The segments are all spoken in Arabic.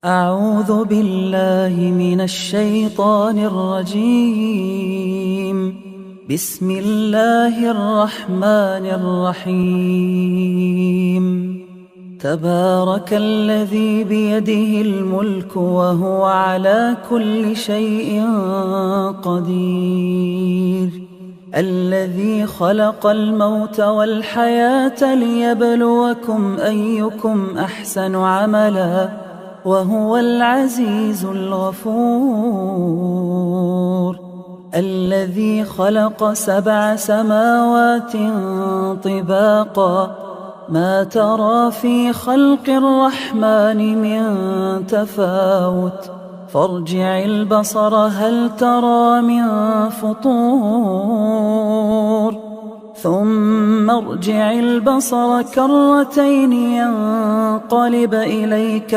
أعوذ بالله من الشيطان الرجيم. بسم الله الرحمن الرحيم. تبارك الذي بيده الملك وهو على كل شيء قدير. الذي خلق الموت والحياة ليبلوكم أيكم أحسن عملا وهو العزيز الغفور. الذي خلق 7 سماوات طباقا ما ترى في خلق الرحمن من تفاوت فارجع البصر هل ترى من فطور ثم ارجع البصر كرتين ينقلب إليك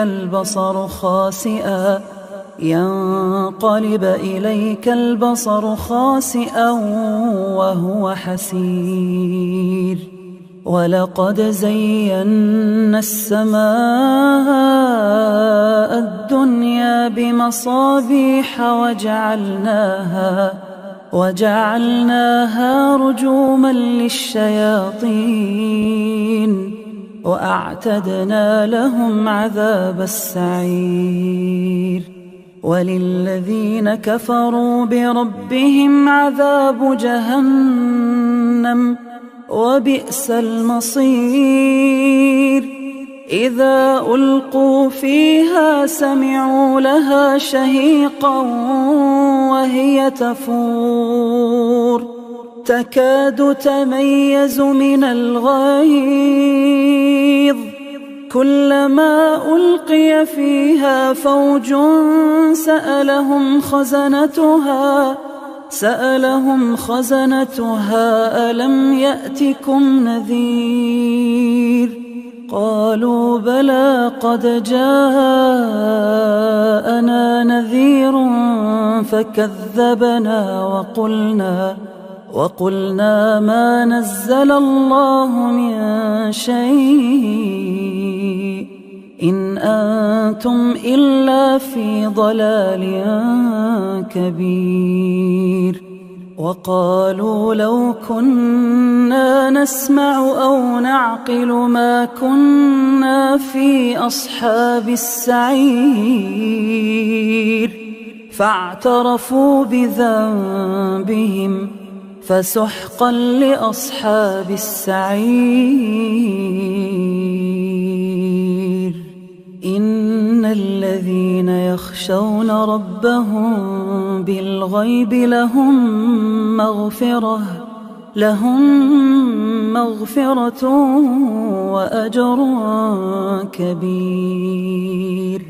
البصر خاسئا وهو حسير. ولقد زينا السماء الدنيا بمصابيح وجعلناها رجوما للشياطين وأعتدنا لهم عذاب السعير. وللذين كفروا بربهم عذاب جهنم وبئس المصير. إذا ألقوا فيها سمعوا لها شهيقا وهي تفور تكاد تميز من الغيظ كلما ألقي فيها فوج سألهم خزنتها ألم يأتكم نذير قالوا بلى قد جاءنا نذير فكذبنا وقلنا ما نزل الله من شيء إن أنتم إلا في ضلال كبير. وقالوا لو كنا نسمع أو نعقل ما كنا في أصحاب السعير فاعترفوا بذنبهم فسحقا لأصحاب السعير. إن الذين يخشون ربهم بالغيب لهم مغفرة وأجر كبير.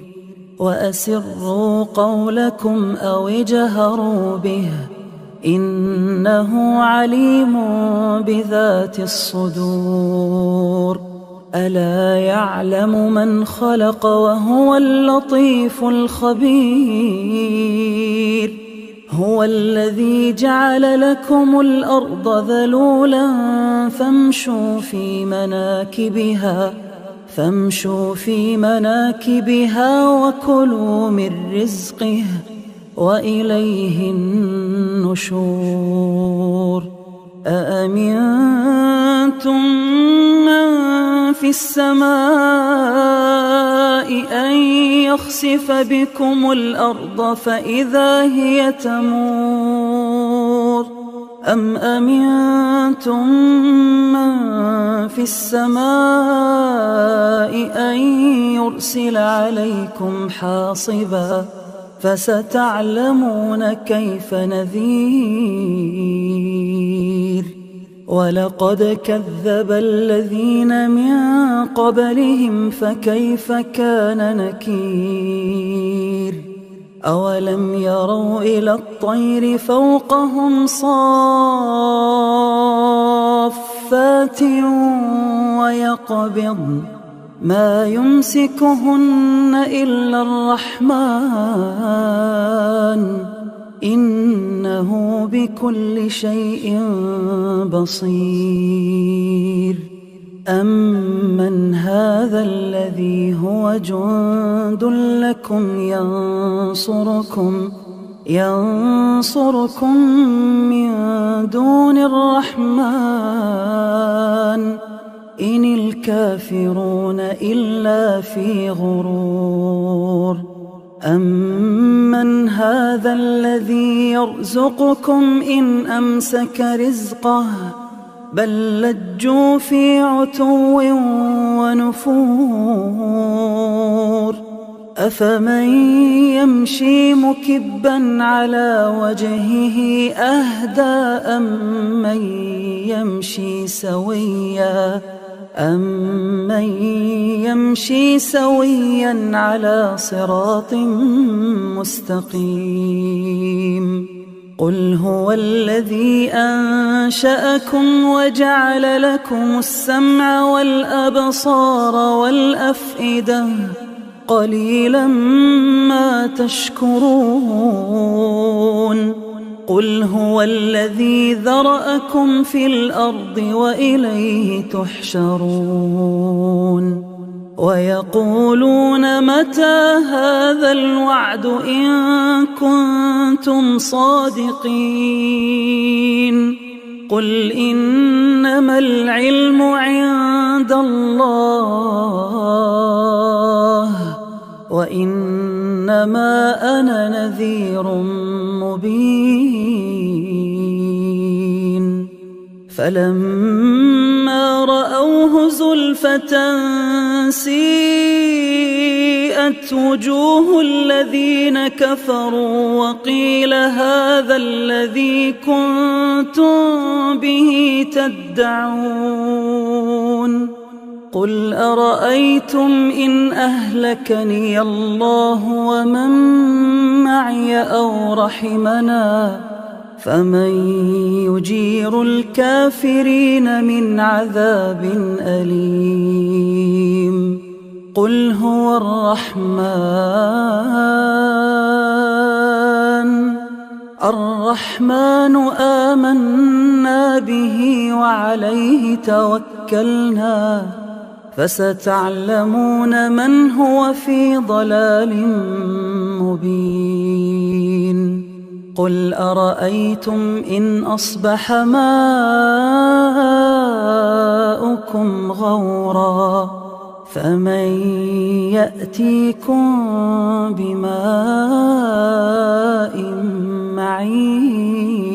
وأسروا قولكم أو اجهروا به إنه عليم بذات الصدور. ألا يعلم من خلق وهو اللطيف الخبير. هو الذي جعل لكم الأرض ذلولا فامشوا في مناكبها وكلوا من رزقه وإليه النشور. أأمنتم من في السماء أن يخسف بكم الأرض فإذا هي تمور أم أمنتم من في السماء أن يرسل عليكم حاصبا فستعلمون كيف نذير. ولقد كذب الذين من قبلهم فكيف كان نكير. أولم يروا إلى الطير فوقهم صافات ويقبضن ما يمسكهن إلا الرحمن إنه بكل شيء بصير. أمن هذا الذي هو جند لكم ينصركم من دون الرحمن إن الكافرون إلا في غرور. أمن هذا الذي يرزقكم إن أمسك رزقه بل لجوا في عتو ونفور. أفمن يمشي مكبا على وجهه أهدى أمن يمشي سويا على صراط مستقيم. قل هو الذي أنشأكم وجعل لكم السمع والأبصار والأفئدة قليلا ما تشكرون. قل هو الذي ذرأكم في الأرض وإليه تحشرون. ويقولون متى هذا الوعد إن كنتم صادقين. قل إنما العلم عند الله وإنما أنا نذير مبين. فلما رأوه زلفة سيئت وجوه الذين كفروا وقيل هذا الذي كنتم به تدعون. قل أرأيتم إن أهلكني الله ومن معي أو رحمنا فمن يجير الكافرين من عذاب أليم. قل هو الرحمن آمنا به وعليه توكلنا فستعلمون من هو في ضلال مبين. قل أرأيتم إن أصبح ماؤكم غورا فمن يأتيكم بماء معين.